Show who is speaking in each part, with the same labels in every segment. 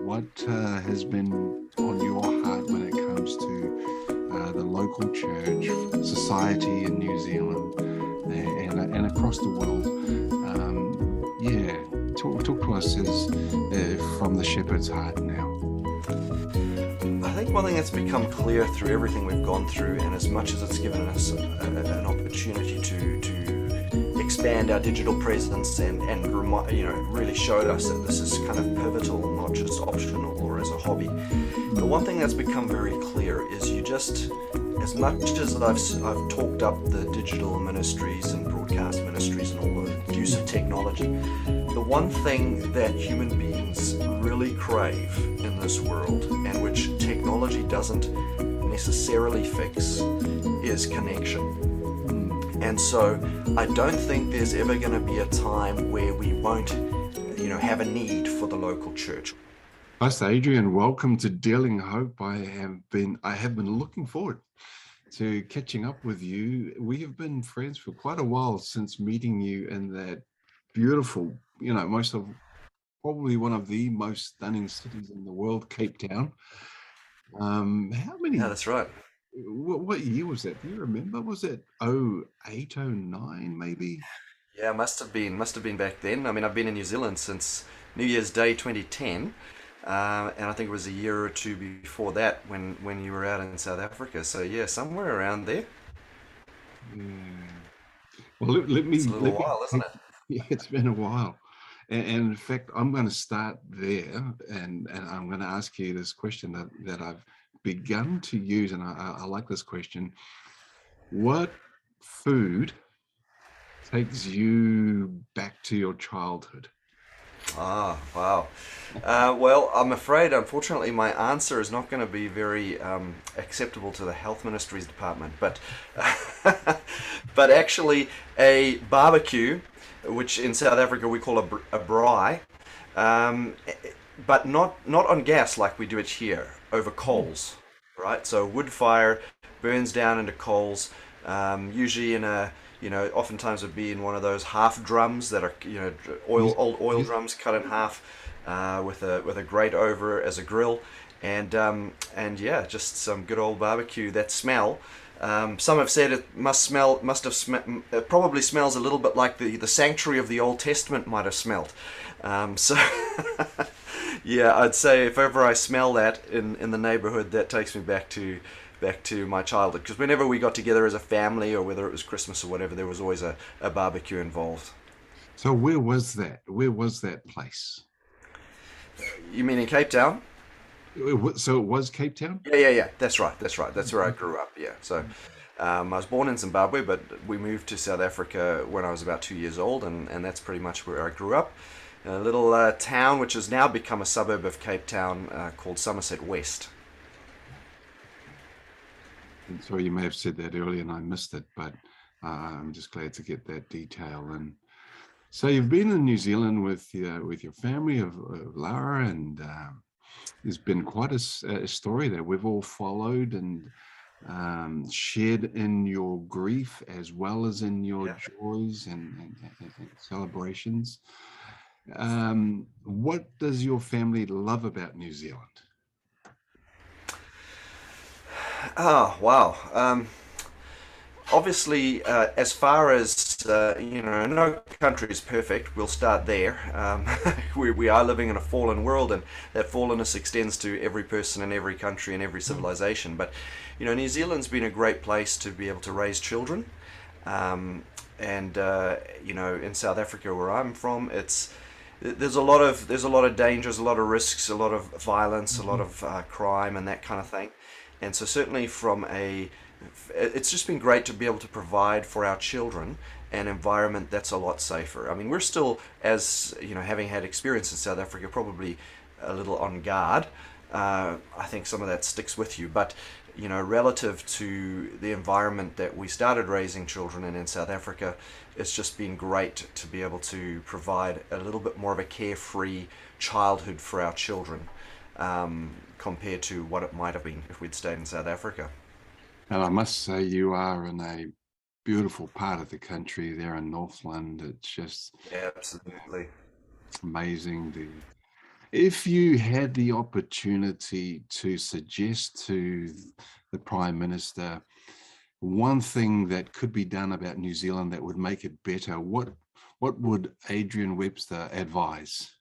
Speaker 1: What has been on your heart when it comes to the local church, society in New Zealand, and across the world? Yeah, talk to us as from the shepherd's heart now.
Speaker 2: I think one thing that's become clear through everything we've gone through, and as much as it's given us an opportunity to expand our digital presence and really showed us that this is kind of pivotal, not just optional or as a hobby. The one thing that's become very clear is you just, as much as I've talked up the digital ministries and broadcast ministries and all the use of technology, the one thing that human beings really crave in this world, and which technology doesn't necessarily fix, is connection. And so I don't think there's ever going to be a time where we won't, have a need for the local church.
Speaker 1: Pastor Adrian, welcome to Dealing Hope. I have been looking forward to catching up with you. We have been friends for quite a while since meeting you in that beautiful, probably one of the most stunning cities in the world, Cape Town. How
Speaker 2: Yeah,
Speaker 1: many,
Speaker 2: that's right.
Speaker 1: what year was that? Do you remember? Was it 08, 09 maybe?
Speaker 2: Yeah, must have been back then. I mean, I've been in New Zealand since New Year's Day 2010, and I think it was a year or two before that when you were out in South Africa. So yeah, somewhere around there.
Speaker 1: Yeah. Well, let
Speaker 2: It's a
Speaker 1: me,
Speaker 2: little
Speaker 1: let me,
Speaker 2: while, isn't it?
Speaker 1: yeah, it's been a while. And in fact, I'm going to start there and I'm going to ask you this question that I've begun to use. And I like this question. What food takes you back to your childhood?
Speaker 2: Ah, wow. Well, I'm afraid, unfortunately, my answer is not going to be very acceptable to the Health Ministry's department, but but actually, a barbecue, which in South Africa we call a braai, um, but not on gas like we do it here, over coals, right? So wood fire burns down into coals, usually in a oftentimes would be in one of those half drums that are
Speaker 1: Yes,
Speaker 2: old oil
Speaker 1: yes.
Speaker 2: drums cut in half, with a grate over as a grill, and yeah, just some good old barbecue. That smell. Some have said it it probably smells a little bit like the sanctuary of the Old Testament might have smelled. So yeah, I'd say if ever I smell that in the neighborhood, that takes me back to my childhood. Because whenever we got together as a family, or whether it was Christmas or whatever, there was always a barbecue involved.
Speaker 1: So where was that? Where was that place?
Speaker 2: You mean in Cape Town?
Speaker 1: So it was Cape Town?
Speaker 2: Yeah, yeah, yeah. That's right. That's right. That's where I grew up. Yeah. So I was born in Zimbabwe, but we moved to South Africa when I was about 2 years old, and that's pretty much where I grew up. A little town which has now become a suburb of Cape Town, called Somerset West.
Speaker 1: And sorry, you may have said that earlier and I missed it, but I'm just glad to get that detail. And so you've been in New Zealand with your family of Lara, and there's been quite a story that we've all followed and shared in your grief as well as in your
Speaker 2: Yeah.
Speaker 1: joys and celebrations. What does your family love about New Zealand?
Speaker 2: Oh, wow. Obviously, as far as no country is perfect. We'll start there. We are living in a fallen world, and that fallenness extends to every person in every country and every civilization. But New Zealand's been a great place to be able to raise children. And in South Africa, where I'm from, there's a lot of dangers, a lot of risks, a lot of violence, a lot
Speaker 1: Mhm.
Speaker 2: of crime, and that kind of thing. And so certainly it's just been great to be able to provide for our children an environment that's a lot safer. I mean, we're still, as having had experience in South Africa, probably a little on guard. I think some of that sticks with you, but relative to the environment that we started raising children in South Africa, it's just been great to be able to provide a little bit more of a carefree childhood for our children, compared to what it might have been if we'd stayed in South Africa.
Speaker 1: And I must say, you are in a beautiful part of the country there in Northland. It's just
Speaker 2: Yeah, absolutely.
Speaker 1: it's amazing If you had the opportunity to suggest to the Prime Minister one thing that could be done about New Zealand that would make it better, what would Adrian Webster advise?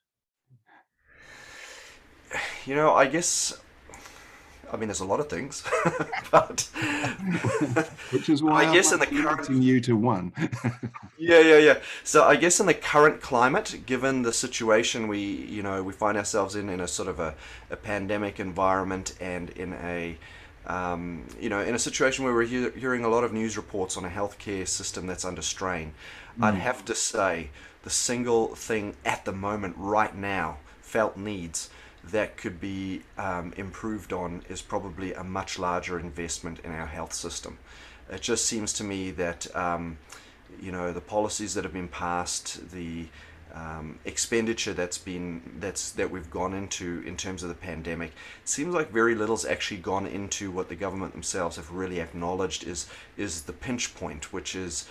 Speaker 2: I guess, I mean, there's a lot of things, but
Speaker 1: Which is
Speaker 2: I
Speaker 1: why I'm
Speaker 2: guess in the current,
Speaker 1: limiting you to one.
Speaker 2: yeah. So I guess in the current climate, given the situation we find ourselves in a sort of a pandemic environment, and in a situation where we're hearing a lot of news reports on a healthcare system that's under strain, I'd
Speaker 1: Mm,
Speaker 2: have to say the single thing at the moment, right now, felt needs that could be improved on is probably a much larger investment in our health system. It just seems to me that the policies that have been passed, the expenditure that we've gone into in terms of the pandemic, it seems like very little's actually gone into what the government themselves have really acknowledged is the pinch point, which is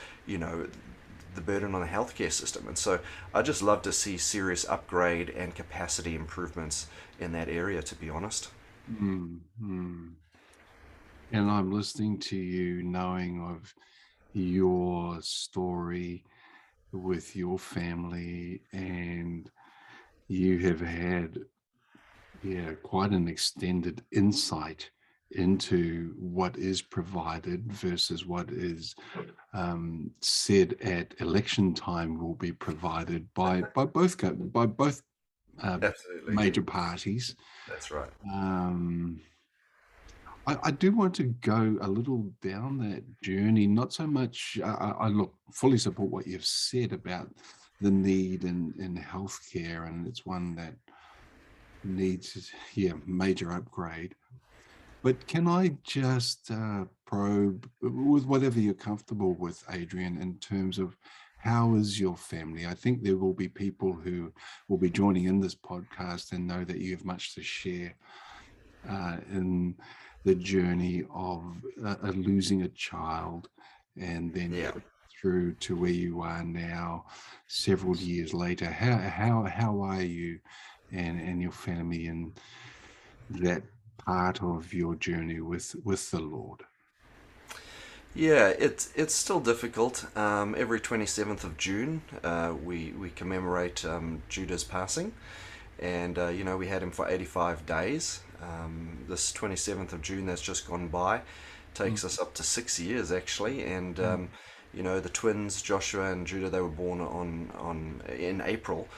Speaker 2: the burden on the healthcare system. And so I just love to see serious upgrade and capacity improvements in that area, to be honest.
Speaker 1: mm, mm. And I'm listening to you knowing of your story with your family, and you have had, yeah, quite an extended insight into what is provided versus what is said at election time will be provided by both uh,
Speaker 2: Absolutely.
Speaker 1: major parties.
Speaker 2: That's right.
Speaker 1: Um, I do want to go a little down that journey, not so much. I look fully support what you've said about the need in healthcare, and it's one that needs, yeah, major upgrade. But can I just probe with whatever you're comfortable with, Adrian, in terms of how is your family? I think there will be people who will be joining in this podcast and know that you have much to share in the journey of losing a child, and then
Speaker 2: Yeah.
Speaker 1: through to where you are now, several years later. How are you and your family in that part of your journey with the Lord?
Speaker 2: Yeah, it's still difficult. Every 27th of June, we commemorate Judah's passing, and we had him for 85 days. This 27th of June that's just gone by
Speaker 1: Mm,
Speaker 2: takes us up to 6 years actually, and
Speaker 1: mm,
Speaker 2: the twins Joshua and Judah, they were born on in April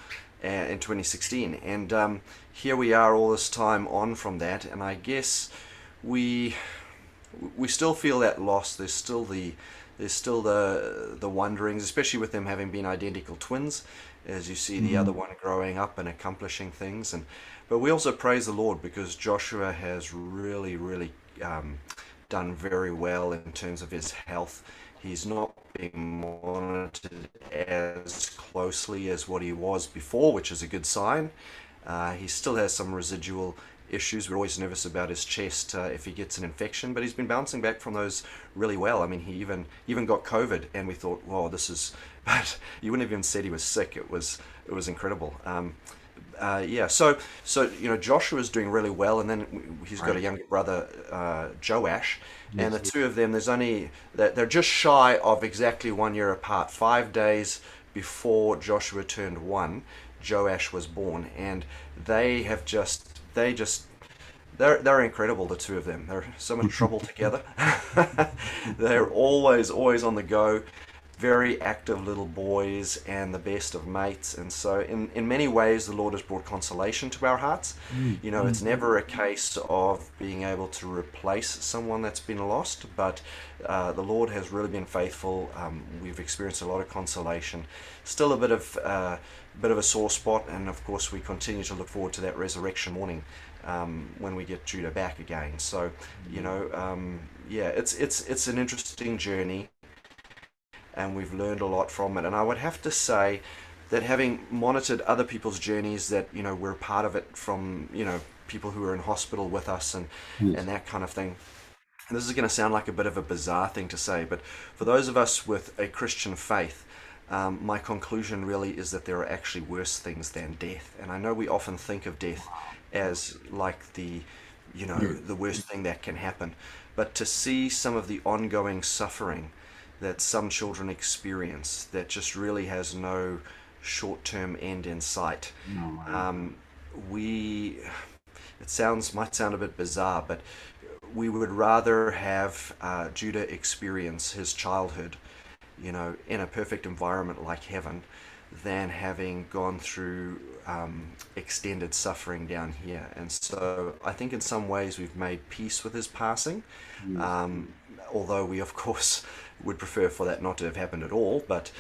Speaker 2: in 2016, and here we are all this time on from that, and I guess we we still feel that loss. There's still the wonderings, especially with them having been identical twins, as you see the other
Speaker 1: mm,
Speaker 2: one growing up and accomplishing things. But we also praise the Lord because Joshua has really done very well in terms of his health. He's not being monitored as closely as what he was before, which is a good sign. He still has some residual issues. We're always nervous about his chest if he gets an infection, but he's been bouncing back from those really well. I mean, he even got COVID, and we thought, "Wow, this is." But you wouldn't have even said he was sick. It was incredible. Yeah, so Joshua's doing really well, and then he's got a
Speaker 1: right.
Speaker 2: younger brother, Joash, and the
Speaker 1: Yes.
Speaker 2: two of them, they're just shy of exactly 1 year apart. 5 days before Joshua turned one, Joash was born, and they have just they just they're incredible. The two of them, they're so much trouble together. They're always on the go, very active little boys and the best of mates. And so in many ways the Lord has brought consolation to our hearts.
Speaker 1: Mm,
Speaker 2: It's
Speaker 1: mm,
Speaker 2: never a case of being able to replace someone that's been lost, but the Lord has really been faithful. We've experienced a lot of consolation, still a bit of a sore spot, and of course we continue to look forward to that resurrection morning, when we get Judah back again. So yeah, it's an interesting journey, and we've learned a lot from it. And I would have to say that, having monitored other people's journeys, that we're part of it from people who are in hospital with us, and
Speaker 1: yes.
Speaker 2: that kind of thing. And this is going to sound like a bit of a bizarre thing to say, but for those of us with a Christian faith, my conclusion really is that there are actually worse things than death. And I know we often think of death as like
Speaker 1: Yeah.
Speaker 2: the worst thing that can happen. But to see some of the ongoing suffering that some children experience that just really has no short-term end in sight.
Speaker 1: No way.
Speaker 2: Um, we, it might sound a bit bizarre, but we would rather have Judah experience his childhood, in a perfect environment like heaven, than having gone through extended suffering down here. And so I think in some ways we've made peace with his passing,
Speaker 1: Yes.
Speaker 2: um, although we, of course, would prefer for that not to have happened at all. But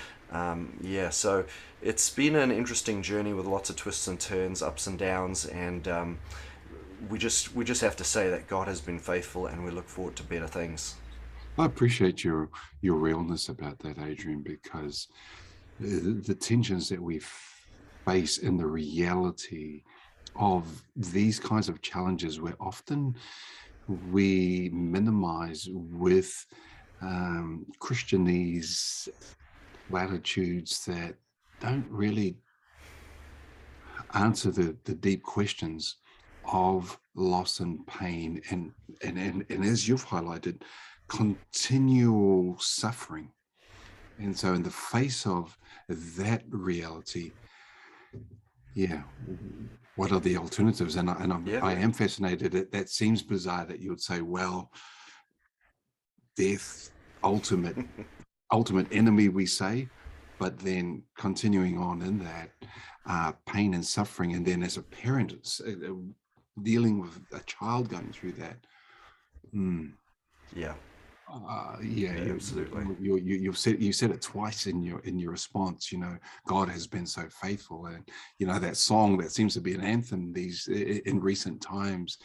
Speaker 2: yeah, so it's been an interesting journey with lots of twists and turns, ups and downs, and we just have to say that God has been faithful, and we look forward to better things.
Speaker 1: I appreciate your realness about that, Adrian, because the tensions that we face in the reality of these kinds of challenges, where often we minimize with Christianese platitudes that don't really answer the deep questions of loss and pain, and as you've highlighted, continual suffering. And so in the face of that reality, yeah, what are the alternatives?
Speaker 2: Yeah.
Speaker 1: I am fascinated. That seems bizarre that you would say, well, death, ultimate enemy, we say, but then continuing on in that pain and suffering, and then as a parent dealing with a child going through that.
Speaker 2: Yeah.
Speaker 1: Yeah,
Speaker 2: Absolutely.
Speaker 1: you said it twice in your response. God has been so faithful, and that song that seems to be an anthem in recent times.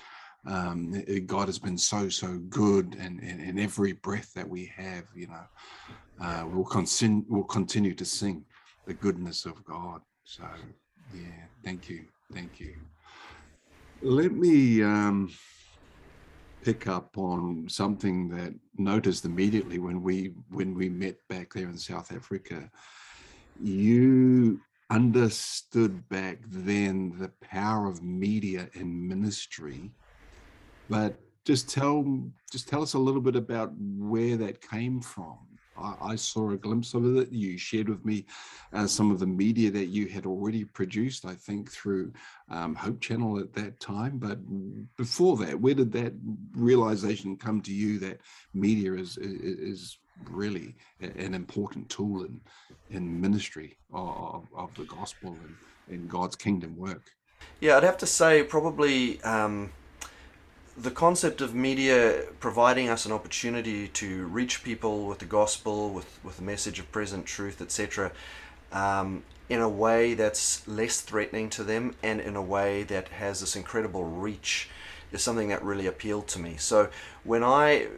Speaker 1: God has been so good, and in every breath that we have,
Speaker 2: Yeah.
Speaker 1: we'll continue to sing the goodness of God. So yeah, thank you. Let me pick up on something that noticed immediately when we met back there in South Africa. You understood back then the power of media and ministry, but just tell us a little bit about where that came from. I saw a glimpse of it. You shared with me some of the media that you had already produced, I think through Hope Channel at that time. But before that, where did that realization come to you that media is really an important tool in ministry of the gospel and in God's kingdom work?
Speaker 2: Yeah, I'd have to say probably the concept of media providing us an opportunity to reach people with the gospel, with the message of present truth, etc., in a way that's less threatening to them and in a way that has this incredible reach is something that really appealed to me. So when I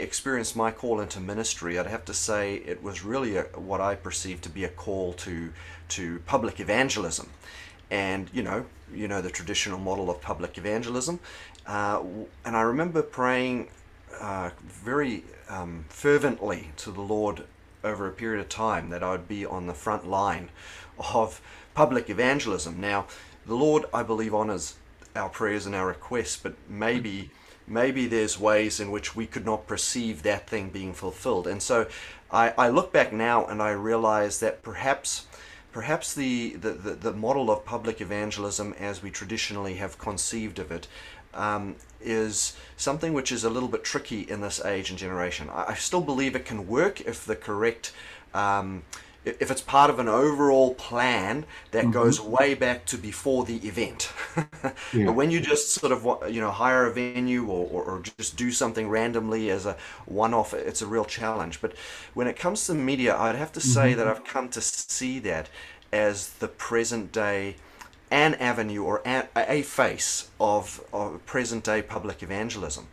Speaker 2: experienced my call into ministry, I'd have to say it was really what I perceived to be a call to public evangelism. And the traditional model of public evangelism. And I remember praying very fervently to the Lord over a period of time that I would be on the front line of public evangelism. Now, the Lord, I believe, honors our prayers and our requests, but maybe there's ways in which we could not perceive that thing being fulfilled. And so I look back now and I realize that perhaps the model of public evangelism as we traditionally have conceived of it is something which is a little bit tricky in this age and generation. I still believe it can work if the correct if it's part of an overall plan that goes way back to before the event.
Speaker 1: Yeah.
Speaker 2: But when you just sort of hire a venue or just do something randomly as a one-off, it's a real challenge. But when it comes to media, I'd have to say that I've come to see that as the present day an avenue or a face of present day public evangelism.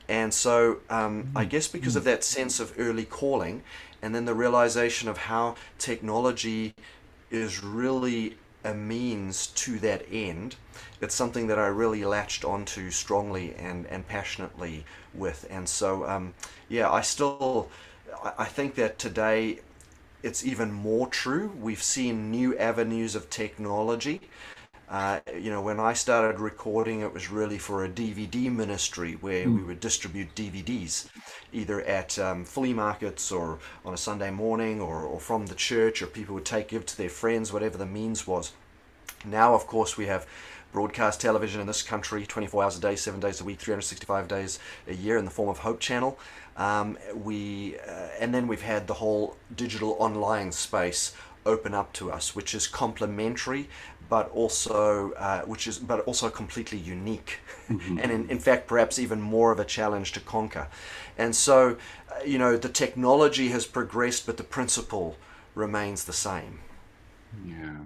Speaker 2: And so I guess because of that sense of early calling, and then the realization of how technology is really a means to that end, it's something that I really latched onto strongly and passionately with. And so, yeah, I think that today it's even more true. We've seen new avenues of technology. When I started recording, it was really for a DVD ministry where we
Speaker 1: Mm.
Speaker 2: would distribute DVDs either at flea markets or on a Sunday morning or from the church, or people would give to their friends, whatever the means was. Now, of course, we have broadcast television in this country 24 hours a day, 7 days a week, 365 days a year in the form of Hope Channel. And then we've had the whole digital online space open up to us, which is complementary, but also completely unique,
Speaker 1: Mhm.
Speaker 2: and in fact perhaps even more of a challenge to conquer. And so, the technology has progressed, but the principle remains the same.
Speaker 1: Yeah.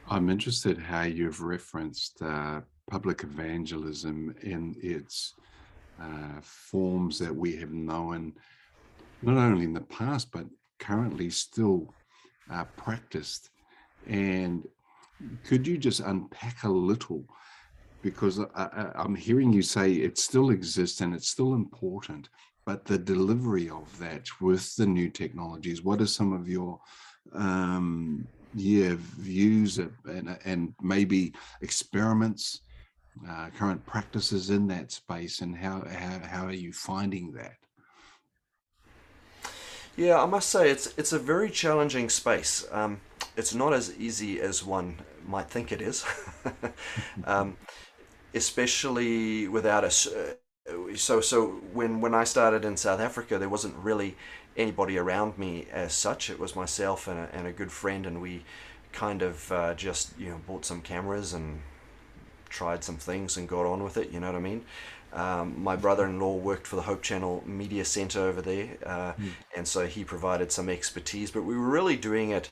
Speaker 1: I'm interested how you've referenced public evangelism in its forms that we have known, not only in the past, but currently still practiced. And could you just unpack a little? Because I'm hearing you say it still exists and it's still important, but the delivery of that with the new technologies, what are some of your views and maybe experiments, current practices in that space, and how are you finding that?
Speaker 2: Yeah, I must say it's a very challenging space. It's not as easy as one might think it is, um, especially without us. So when I started in South Africa, there wasn't really anybody around me as such. It was myself and a good friend, and we kind of just bought some cameras and tried some things and got on with it. You know what I mean? My brother-in-law worked for the Hope Channel Media Center over there,
Speaker 1: Mm.
Speaker 2: and so he provided some expertise. But we were really doing it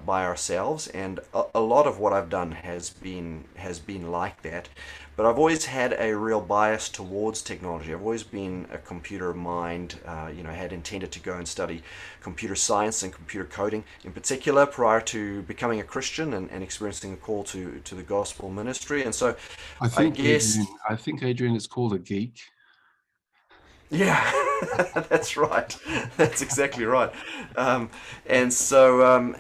Speaker 2: by ourselves, and a lot of what I've done has been like that. But I've always had a real bias towards technology. I've always been a computer mind. Had intended to go and study computer science and computer coding in particular prior to becoming a Christian and experiencing a call to the gospel ministry. And so,
Speaker 1: I
Speaker 2: I
Speaker 1: think
Speaker 2: guess.
Speaker 1: Adrian is called a geek.
Speaker 2: Yeah, that's right. That's exactly right. And so,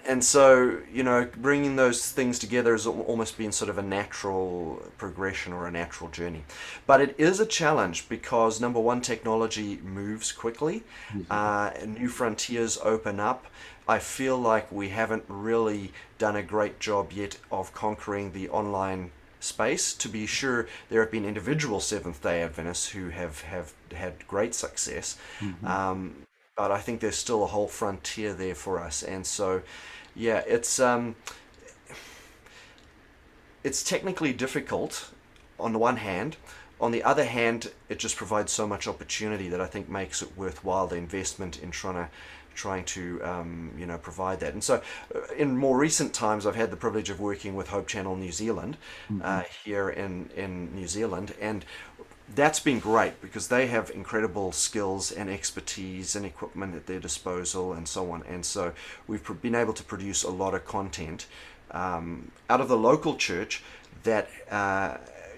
Speaker 2: bringing those things together has almost been sort of a natural progression or a natural journey. But it is a challenge because number one, technology moves quickly,
Speaker 1: Mhm.
Speaker 2: and new frontiers open up. I feel like we haven't really done a great job yet of conquering the online space. To be sure, there have been individual Seventh Day Adventists who have had great success,
Speaker 1: Mhm.
Speaker 2: um, but I think there's still a whole frontier there for us. And so, yeah, it's technically difficult on the one hand. On the other hand, it just provides so much opportunity that I think makes it worthwhile the investment in trying to provide that. And so, in more recent times, I've had the privilege of working with Hope Channel New Zealand
Speaker 1: Mhm.
Speaker 2: here in New Zealand, and that's been great because they have incredible skills and expertise and equipment at their disposal and so on. And so we've been able to produce a lot of content out of the local church that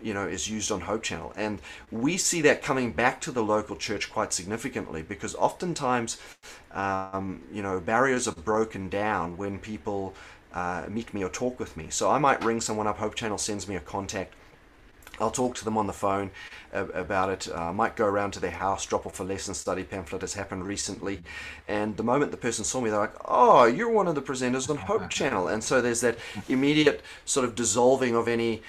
Speaker 2: is used on Hope Channel, and we see that coming back to the local church quite significantly because oftentimes, barriers are broken down when people meet me or talk with me. So I might ring someone up. Hope Channel sends me a contact. I'll talk to them on the phone about it. I might go around to their house, drop off a lesson study pamphlet. Has happened recently, and the moment the person saw me, they're like, "Oh, you're one of the presenters on Hope Channel." And so there's that immediate sort of dissolving of any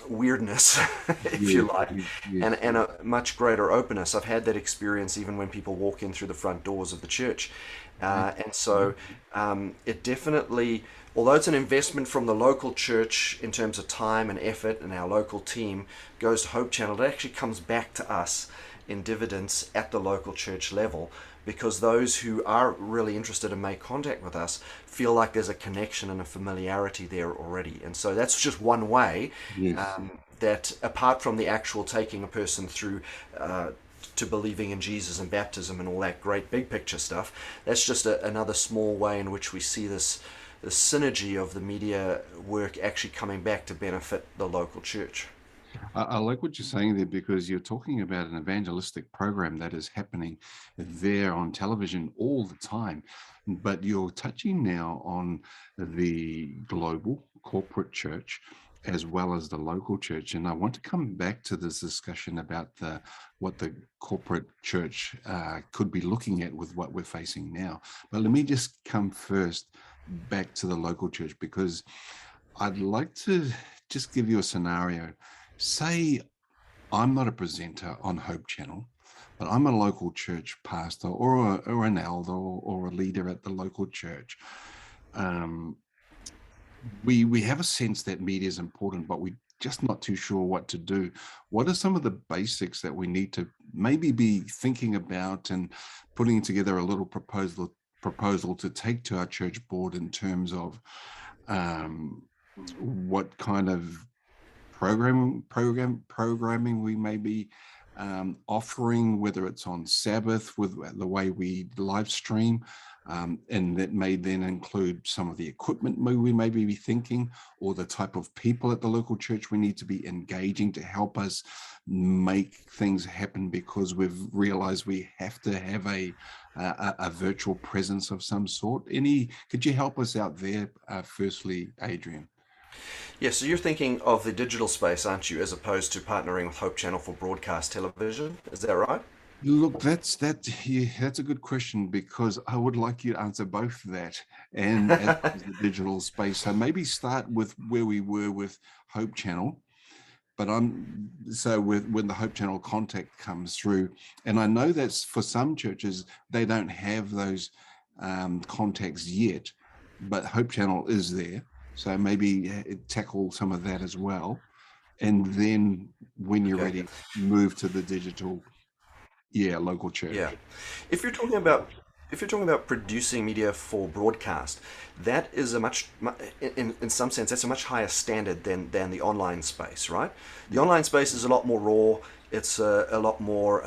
Speaker 2: weirdness, if you
Speaker 1: Yes,
Speaker 2: like,
Speaker 1: yes,
Speaker 2: and
Speaker 1: yes.
Speaker 2: a much greater openness. I've had that experience even when people walk in through the front doors of the church, and so
Speaker 1: Absolutely.
Speaker 2: it definitely, although it's an investment from the local church in terms of time and effort, and our local team goes to Hope Channel, it actually comes back to us in dividends at the local church level because those who are really interested and make contact with us feel like there's a connection and a familiarity there already. And so that's just one way
Speaker 1: Yes.
Speaker 2: that, apart from the actual taking a person through to believing in Jesus and baptism and all that great big picture stuff, that's just another small way in which we see this the synergy of the media work actually coming back to benefit the local church.
Speaker 1: I like what you're saying there, because you're talking about an evangelistic program that is happening there on television all the time. But you're touching now on the global corporate church as well as the local church. And I want to come back to this discussion about what the corporate church could be looking at with what we're facing now. But let me just come first back to the local church, because I'd like to just give you a scenario. Say I'm not a presenter on Hope Channel, but I'm a local church pastor or an elder or a leader at the local church. Um, we have a sense that media is important, but we're just not too sure what to do. What are some of the basics that we need to maybe be thinking about and putting together a little proposal to take to our church board in terms of what kind of programming we may be offering, whether it's on Sabbath with the way we live stream, and that may then include some of the equipment we may be thinking, or the type of people at the local church we need to be engaging to help us make things happen, because we've realized we have to have a virtual presence of some sort. Could you help us out there, firstly, Adrian?
Speaker 2: Yeah, so you're thinking of the digital space, aren't you, as opposed to partnering with Hope Channel for broadcast television? Is that right?
Speaker 1: Look, that's a good question, because I would like you to answer both that and as well as the digital space. So maybe start with where we were with Hope Channel. But when the Hope Channel contact comes through, and I know that's for some churches, they don't have those contacts yet, but Hope Channel is there. So maybe tackle some of that as well. And then when you're
Speaker 2: Okay.
Speaker 1: ready, move to the digital, local
Speaker 2: Yeah.
Speaker 1: church.
Speaker 2: If you're talking about producing media for broadcast, that is a in some sense, that's a much higher standard than the online space, right? The online space is a lot more raw. It's a lot more,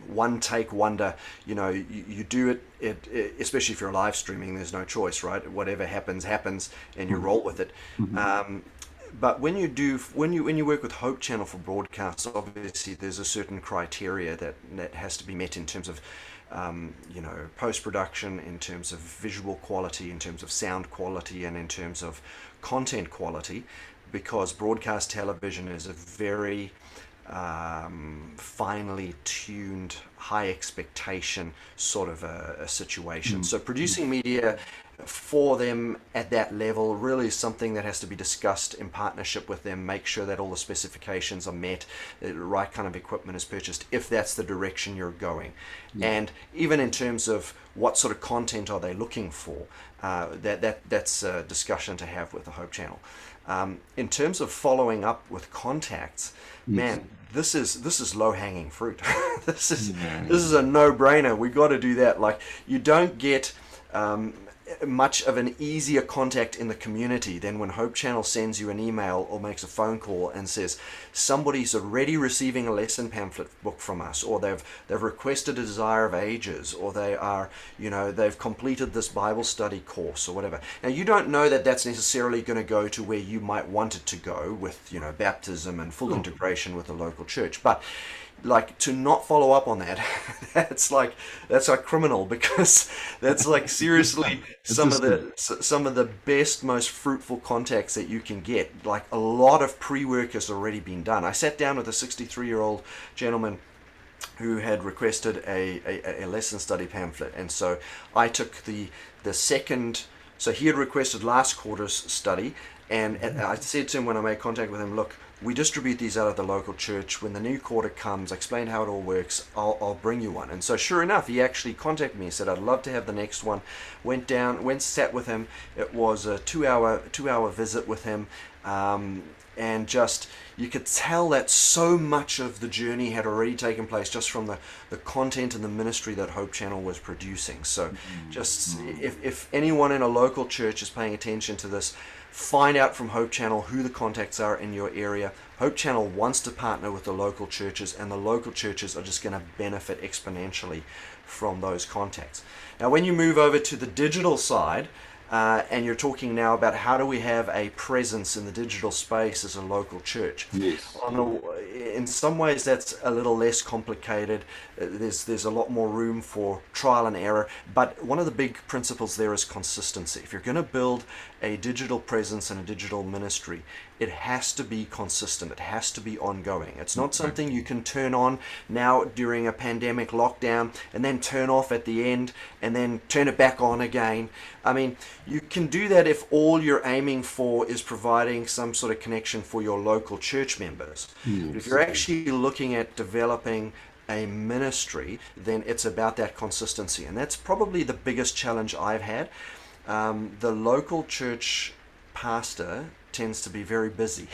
Speaker 2: one take wonder. You do especially if you're live streaming, there's no choice, right? Whatever happens, and you roll with it.
Speaker 1: Mhm.
Speaker 2: But when you work with Hope Channel for broadcasts, obviously there's a certain criteria that has to be met in terms of post production, in terms of visual quality, in terms of sound quality, and in terms of content quality, because broadcast television is a very finely tuned, high expectation sort of a situation. So producing media for them at that level really is something that has to be discussed in partnership with them. Make sure that all the specifications are met, the right kind of equipment is purchased, if that's the direction you're going. And even in terms of what sort of content are they looking for, that's a discussion to have with the Hope Channel. In terms of following up with contacts, man, this is low hanging fruit. This is a no brainer. We got to do that. Like, you don't get much of an easier contact in the community than when Hope Channel sends you an email or makes a phone call and says somebody's already receiving a lesson pamphlet book from us, or they've requested a Desire of Ages, or they've completed this Bible study course or whatever. Now, you don't know that that's necessarily going to go to where you might want it to go with baptism and full integration with the local church, but like, to not follow up on that, that's like criminal, because that's like seriously some of the best, most fruitful contacts that you can get. Like, a lot of pre-work has already been done. I sat down with a 63-year-old gentleman who had requested a lesson study pamphlet, and so I took the second. So he had requested last quarter's study, and I said to him when I made contact with him, look, we distribute these out of the local church. When the new quarter comes, I explain how it all works. I'll bring you one. And so sure enough, he actually contacted me and said, I'd love to have the next one. Went down, sat with him. It was a two-hour visit with him. And just, you could tell that so much of the journey had already taken place just from the content and the ministry that Hope Channel was producing. So just, if anyone in a local church is paying attention to this, find out from Hope Channel who the contacts are in your area. Hope Channel wants to partner with the local churches, and the local churches are just going to benefit exponentially from those contacts. Now, when you move over to the digital side, and you're talking now about how do we have a presence in the digital space as a local church.
Speaker 1: Yes.
Speaker 2: In some ways, that's a little less complicated. There's a lot more room for trial and error. But one of the big principles there is consistency. If you're going to build a digital presence and a digital ministry, it has to be consistent. It has to be ongoing. It's not something you can turn on now during a pandemic lockdown and then turn off at the end and then turn it back on again. I mean, you can do that if all you're aiming for is providing some sort of connection for your local church members.
Speaker 1: Yes.
Speaker 2: But if you're actually looking at developing a ministry, then it's about that consistency. And that's probably the biggest challenge I've had. The local church pastor tends to be very busy.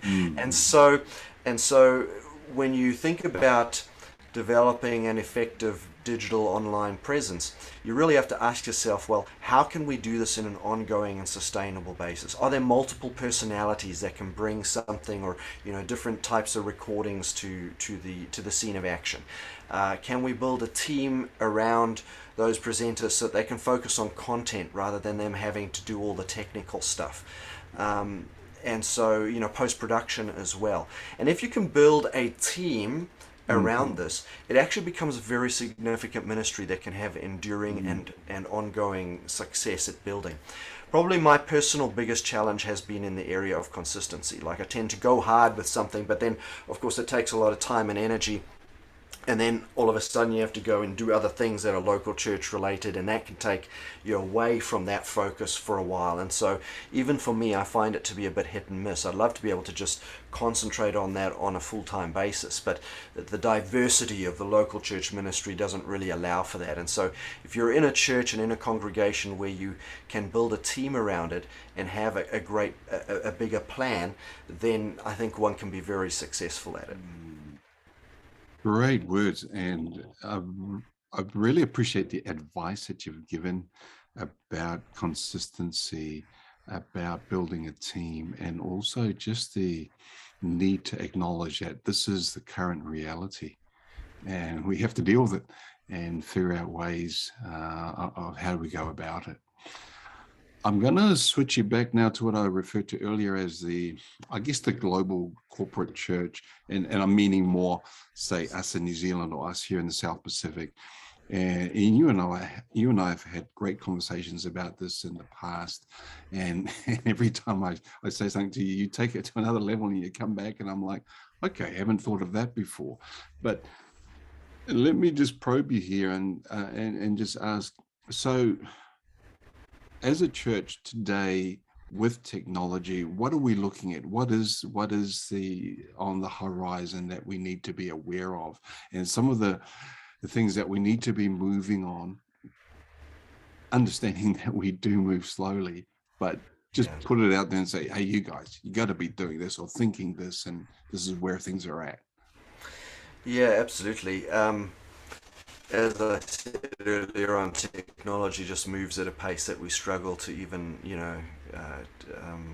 Speaker 2: And so when you think about developing an effective digital online presence, you really have to ask yourself, well, how can we do this in an ongoing and sustainable basis? Are there multiple personalities that can bring something, or different types of recordings to the scene of action? Can we build a team around those presenters so that they can focus on content rather than them having to do all the technical stuff? And so, post-production as well. And if you can build a team around this, it actually becomes a very significant ministry that can have enduring and ongoing success at building. Probably my personal biggest challenge has been in the area of consistency. Like, I tend to go hard with something, but then, of course, it takes a lot of time and energy. And then all of a sudden you have to go and do other things that are local church related, and that can take you away from that focus for a while. And so even for me, I find it to be a bit hit and miss. I'd love to be able to just concentrate on that on a full-time basis, but the diversity of the local church ministry doesn't really allow for that. And so if you're in a church and in a congregation where you can build a team around it and have a bigger plan, then I think one can be very successful at it.
Speaker 1: Great words, and I really appreciate the advice that you've given about consistency, about building a team, and also just the need to acknowledge that this is the current reality, and we have to deal with it and figure out ways of how we go about it. I'm going to switch you back now to what I referred to earlier as the global corporate church, and I'm meaning more, say, us in New Zealand or us here in the South Pacific. And you and I have had great conversations about this in the past. And every time I say something to you, you take it to another level and you come back and I'm like, okay, I haven't thought of that before. But let me just probe you here and just ask, so as a church today with technology, what are we looking at? What is on the horizon that we need to be aware of? And some of the things that we need to be moving on, understanding that we do move slowly, but just put it out there and say, hey, you guys, you got to be doing this or thinking this, and this is where things are at.
Speaker 2: Yeah, absolutely. As I said earlier on, technology just moves at a pace that we struggle to even,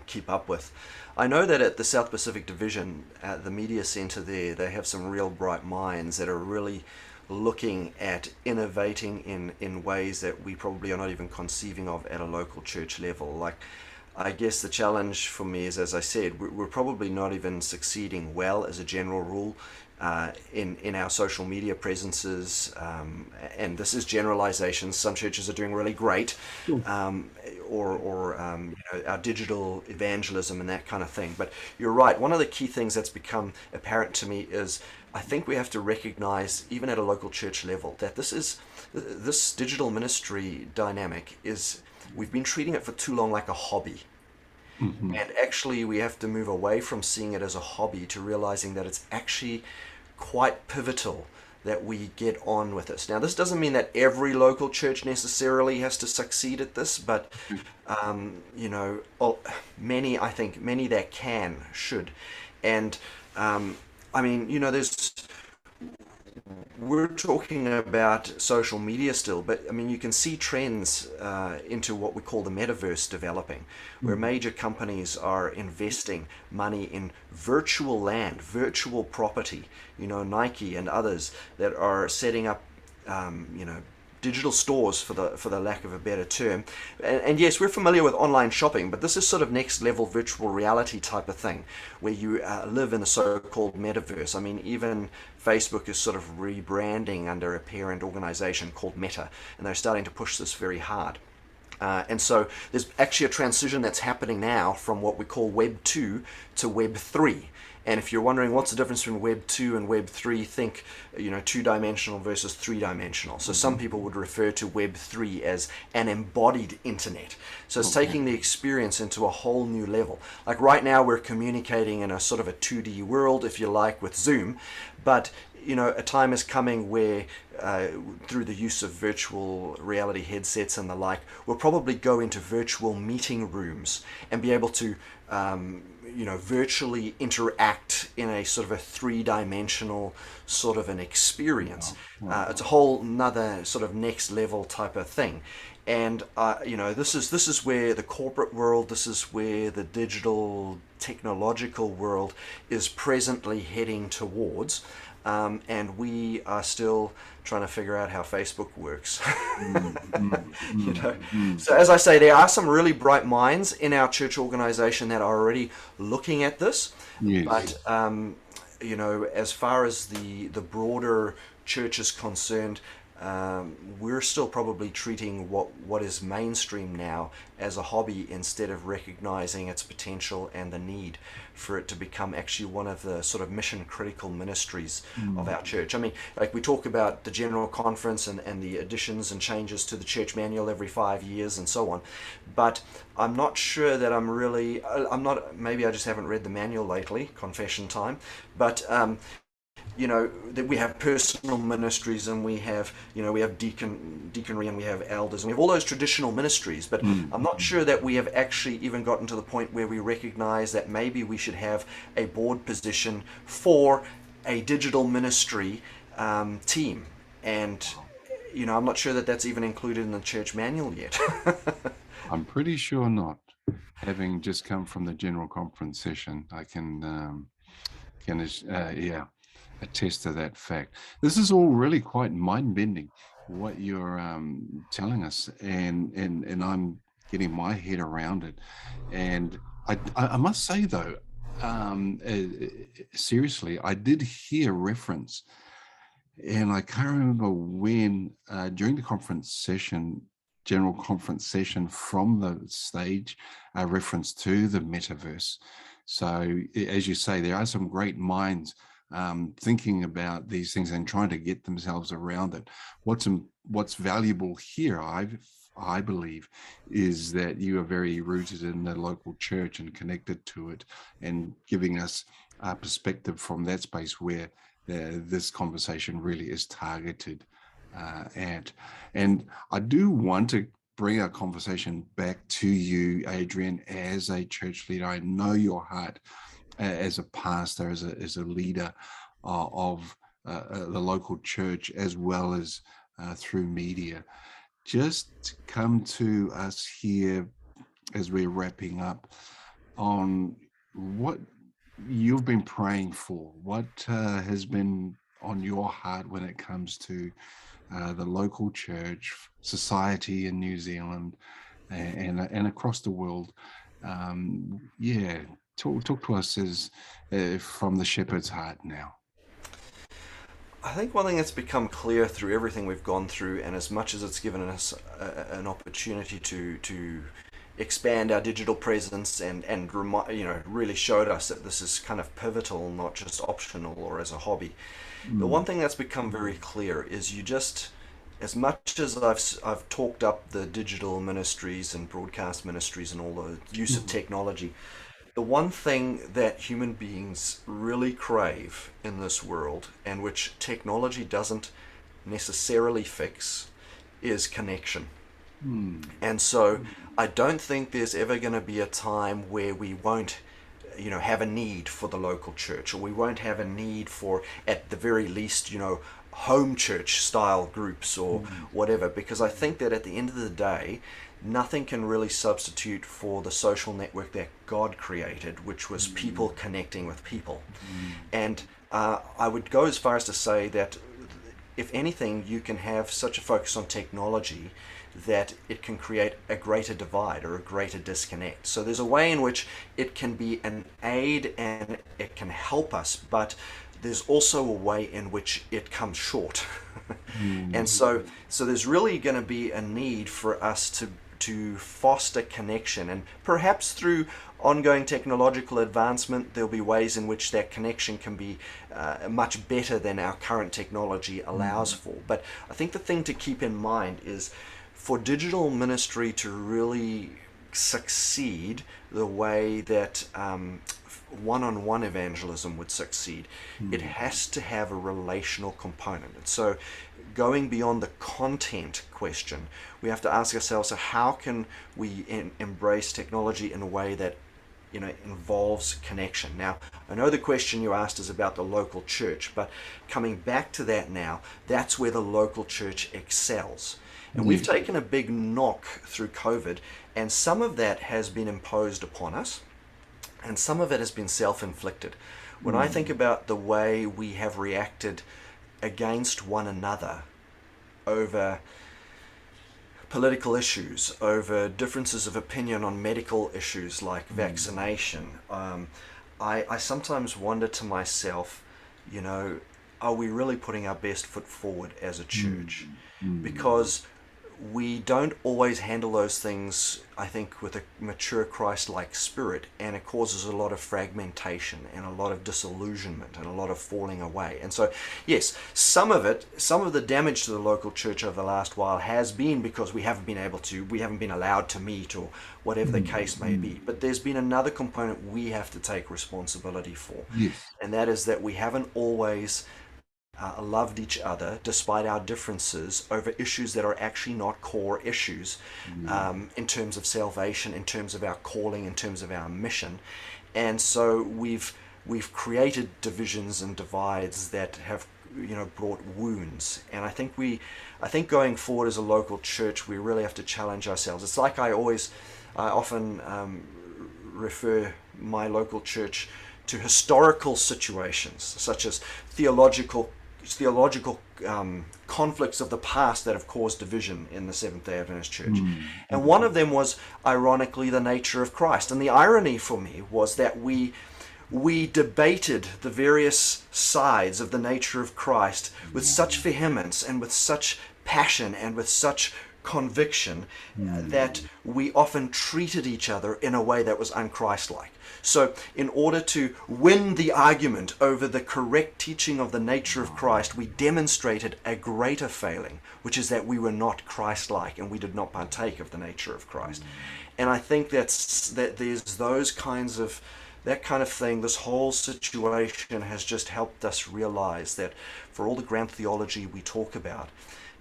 Speaker 2: keep up with. I know that at the South Pacific Division, at the media center there, they have some real bright minds that are really looking at innovating in ways that we probably are not even conceiving of at a local church level. Like, I guess the challenge for me is, as I said, we're probably not even succeeding well as a general rule in our social media presences, and this is generalizations. Some churches are doing really great, or our digital evangelism and that kind of thing. But you're right. One of the key things that's become apparent to me is I think we have to recognize, even at a local church level, that this digital ministry dynamic is, we've been treating it for too long like a hobby. And actually we have to move away from seeing it as a hobby to realizing that it's actually quite pivotal that we get on with this. Now, this doesn't mean that every local church necessarily has to succeed at this, but many that can should. And we're talking about social media still, but I mean, you can see trends into what we call the metaverse developing, where major companies are investing money in virtual land, virtual property, Nike and others that are setting up, digital stores, for the lack of a better term. And yes, we're familiar with online shopping, but this is sort of next level virtual reality type of thing, where you live in the so-called metaverse. I mean, even Facebook is sort of rebranding under a parent organization called Meta, and they're starting to push this very hard. And so there's actually a transition that's happening now from what we call Web 2 to Web 3. And if you're wondering what's the difference between Web 2 and Web 3, think, two-dimensional versus three-dimensional. So some people would refer to Web 3 as an embodied internet. So it's taking the experience into a whole new level. Like right now we're communicating in a sort of a 2D world, if you like, with Zoom. But a time is coming where through the use of virtual reality headsets and the like, we'll probably go into virtual meeting rooms and be able to virtually interact in a sort of a three-dimensional sort of an experience. Wow. It's a whole nother sort of next level type of thing. And this is where the corporate world, this is where the digital technological world is presently heading towards. And we are still trying to figure out how Facebook works. So as I say, there are some really bright minds in our church organization that are already looking at this. Yes. But as far as the broader church is concerned, we're still probably treating what is mainstream now as a hobby, instead of recognizing its potential and the need for it to become actually one of the sort of mission critical ministries of our church. I mean, like we talk about the general conference and the additions and changes to the church manual every 5 years and so on, but I'm not sure that maybe I just haven't read the manual lately, confession time, but that we have personal ministries, and we have deaconry, and we have elders, and we have all those traditional ministries, but I'm not sure that we have actually even gotten to the point where we recognize that maybe we should have a board position for a digital ministry team. And I'm not sure that that's even included in the church manual yet.
Speaker 1: I'm pretty sure not. Having just come from the general conference session, I can attest to that fact. This is all really quite mind-bending, what you're telling us, and I'm getting my head around it. And I must say though, seriously, I did hear reference, and I can't remember when, during the general conference session from the stage, a reference to the metaverse. So as you say, there are some great minds thinking about these things and trying to get themselves around it. What's valuable here, I believe, is that you are very rooted in the local church and connected to it, and giving us a perspective from that space where this conversation really is targeted at. And I do want to bring our conversation back to you, Adrian, as a church leader. I know your heart as a pastor, as a leader of the local church, as well as through media. Just come to us here as we're wrapping up on what you've been praying for, what has been on your heart when it comes to the local church, society in New Zealand and across the world. Talk to us as from the shepherd's heart now.
Speaker 2: I think one thing that's become clear through everything we've gone through, and as much as it's given us an opportunity to expand our digital presence and really showed us that this is kind of pivotal, not just optional or as a hobby. The one thing that's become very clear is as much as I've talked up the digital ministries and broadcast ministries and all the use of technology, the one thing that human beings really crave in this world, and which technology doesn't necessarily fix, is connection. And so I don't think there's ever going to be a time where we won't have a need for the local church, or we won't have a need for, at the very least, home church style groups or whatever, because I think that at the end of the day, nothing can really substitute for the social network that God created, which was people connecting with people. And I would go as far as to say that if anything, you can have such a focus on technology that it can create a greater divide or a greater disconnect. So there's a way in which it can be an aid and it can help us, but there's also a way in which it comes short. And
Speaker 1: Mm.
Speaker 2: so there's really going to be a need for us to foster connection, and perhaps through ongoing technological advancement there'll be ways in which that connection can be much better than our current technology allows for. But I think the thing to keep in mind is, for digital ministry to really succeed the way that one-on-one evangelism would succeed, it has to have a relational component. And so, going beyond the content question, we have to ask ourselves, so how can we embrace technology in a way that involves connection? Now, I know the question you asked is about the local church, but coming back to that now, that's where the local church excels. And we've taken a big knock through COVID, and some of that has been imposed upon us, and some of it has been self-inflicted. When I think about the way we have reacted against one another over political issues, over differences of opinion on medical issues like vaccination, I sometimes wonder to myself, are we really putting our best foot forward as a church? Because we don't always handle those things, I think, with a mature Christ-like spirit, and it causes a lot of fragmentation and a lot of disillusionment and a lot of falling away. And so, yes, some of the damage to the local church over the last while has been because we haven't been allowed to meet, or whatever the case may be. But there's been another component we have to take responsibility for,
Speaker 1: Yes.
Speaker 2: and that is that we haven't always loved each other despite our differences over issues that are actually not core issues, in terms of salvation, in terms of our calling, in terms of our mission. And so we've created divisions and divides that have brought wounds. And I think going forward as a local church, we really have to challenge ourselves. It's like I often refer my local church to historical situations, such as theological conflicts of the past that have caused division in the Seventh-day Adventist Church. And one of them was, ironically, the nature of Christ. And the irony for me was that we debated the various sides of the nature of Christ with such vehemence and with such passion and with such conviction that we often treated each other in a way that was unchristlike. So in order to win the argument over the correct teaching of the nature of Christ, we demonstrated a greater failing, which is that we were not Christ-like and we did not partake of the nature of Christ. And I think that there's that kind of thing. This whole situation has just helped us realize that for all the grand theology we talk about,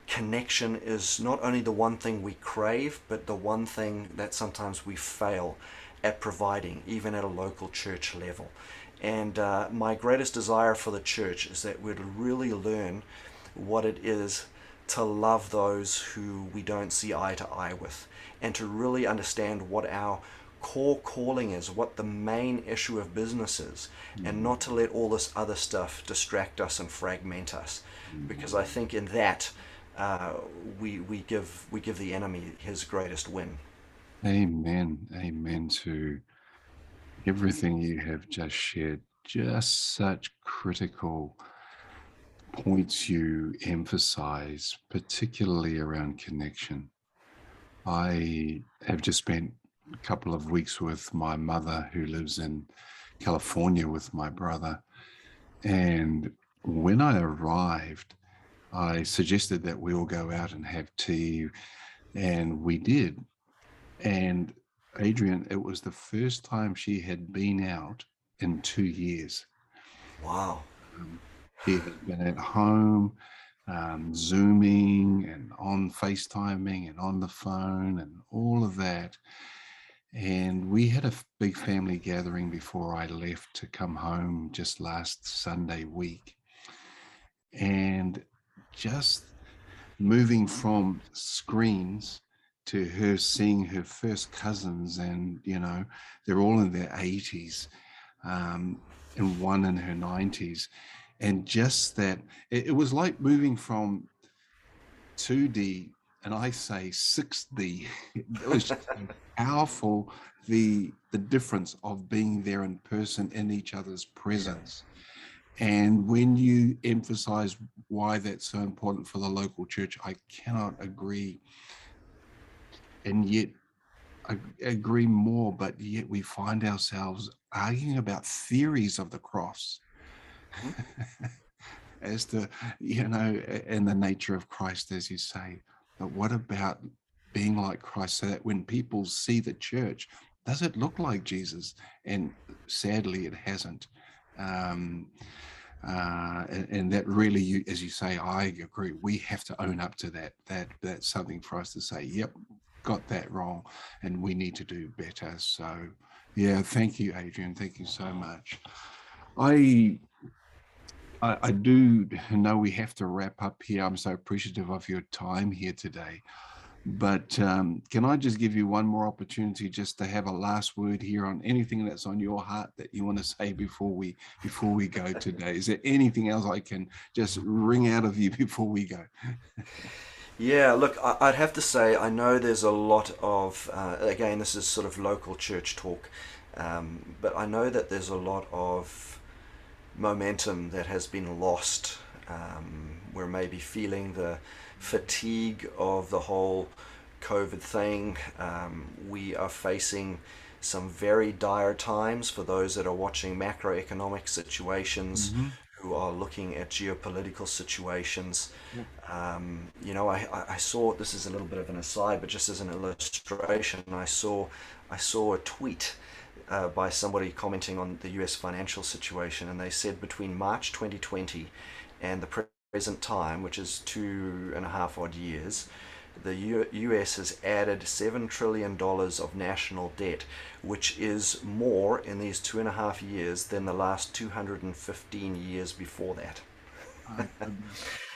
Speaker 2: connection is not only the one thing we crave, but the one thing that sometimes we fail at providing, even at a local church level. And my greatest desire for the church is that we'd really learn what it is to love those who we don't see eye to eye with, and to really understand what our core calling is, what the main issue of business is, and not to let all this other stuff distract us and fragment us. Because I think in that we give the enemy his greatest win.
Speaker 1: Amen. Amen to everything you have just shared. Just such critical points you emphasize, particularly around connection. I have just spent a couple of weeks with my mother, who lives in California with my brother. And when I arrived, I suggested that we all go out and have tea, and we did. And Adrian, it was the first time she had been out in 2 years.
Speaker 2: Wow.
Speaker 1: She had been at home, Zooming and on FaceTiming and on the phone and all of that. And we had a big family gathering before I left to come home just last Sunday week. And just moving from screens to her seeing her first cousins, and they're all in their 80s, and one in her 90s, And just that, it was like moving from 2D, and I say 6D. It was just so powerful, the difference of being there in person in each other's presence. And when you emphasize why that's so important for the local church, I cannot agree. And yet I agree more, but yet we find ourselves arguing about theories of the cross. As to, and the nature of Christ, as you say. But what about being like Christ, so that when people see the church, does it look like Jesus? And sadly, it hasn't. And that really, as you say, I agree. We have to own up to that. That's something for us to say, yep, got that wrong, and we need to do better. So, yeah, thank you, Adrian. Thank you so much. I do know we have to wrap up here. I'm so appreciative of your time here today. But can I just give you one more opportunity just to have a last word here on anything that's on your heart that you want to say before we go today? Is there anything else I can just wring out of you before we go?
Speaker 2: Yeah, look, I'd have to say, I know there's a lot of, again, this is sort of local church talk, but I know that there's a lot of momentum that has been lost. We're maybe feeling the fatigue of the whole COVID thing. We are facing some very dire times for those that are watching macroeconomic situations, who are looking at geopolitical situations. I saw, this is a little bit of an aside, but just as an illustration, I saw a tweet by somebody commenting on the US financial situation, and they said between March 2020 and the present time, which is 2.5 odd years, the US has added $7 trillion of national debt, which is more in these 2.5 years than the last 215 years before that.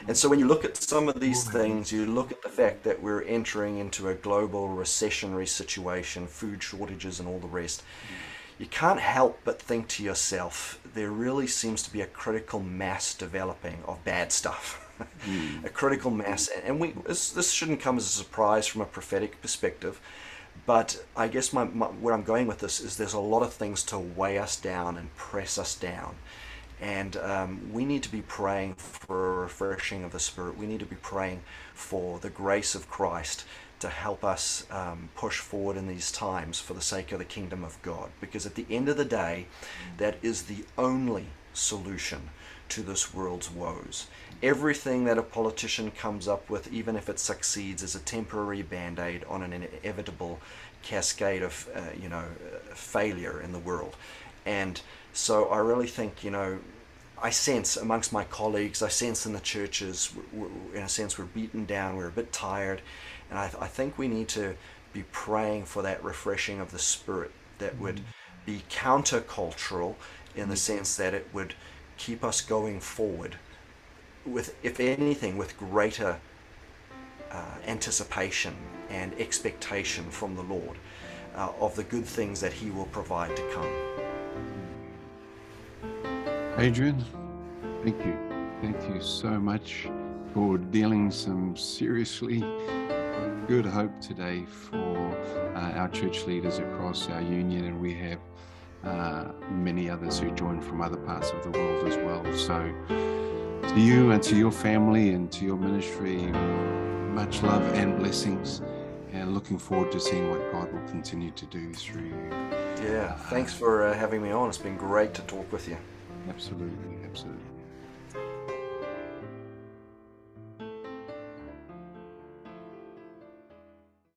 Speaker 2: And so when you look at some of these things, you look at the fact that we're entering into a global recessionary situation, food shortages and all the rest, you can't help but think to yourself, there really seems to be a critical mass developing of bad stuff. A critical mass, and this shouldn't come as a surprise from a prophetic perspective, but I guess where I'm going with this is there's a lot of things to weigh us down and press us down. And we need to be praying for a refreshing of the Spirit. We need to be praying for the grace of Christ to help us push forward in these times for the sake of the kingdom of God. Because at the end of the day, that is the only solution to this world's woes. Everything that a politician comes up with, even if it succeeds, is a temporary band-aid on an inevitable cascade of failure in the world. And so I really think, I sense amongst my colleagues, I sense in the churches, in a sense, we're beaten down, we're a bit tired, and I think we need to be praying for that refreshing of the Spirit that would be countercultural in the sense that it would keep us going forward with, if anything, with greater anticipation and expectation from the Lord of the good things that He will provide to come.
Speaker 1: Adrian, thank you. Thank you so much for dealing some seriously good hope today for our church leaders across our union, and we have many others who join from other parts of the world as well. So to you and to your family and to your ministry, much love and blessings, and looking forward to seeing what God will continue to do through you.
Speaker 2: Yeah, thanks for having me on. It's been great to talk with you.
Speaker 1: Absolutely, absolutely.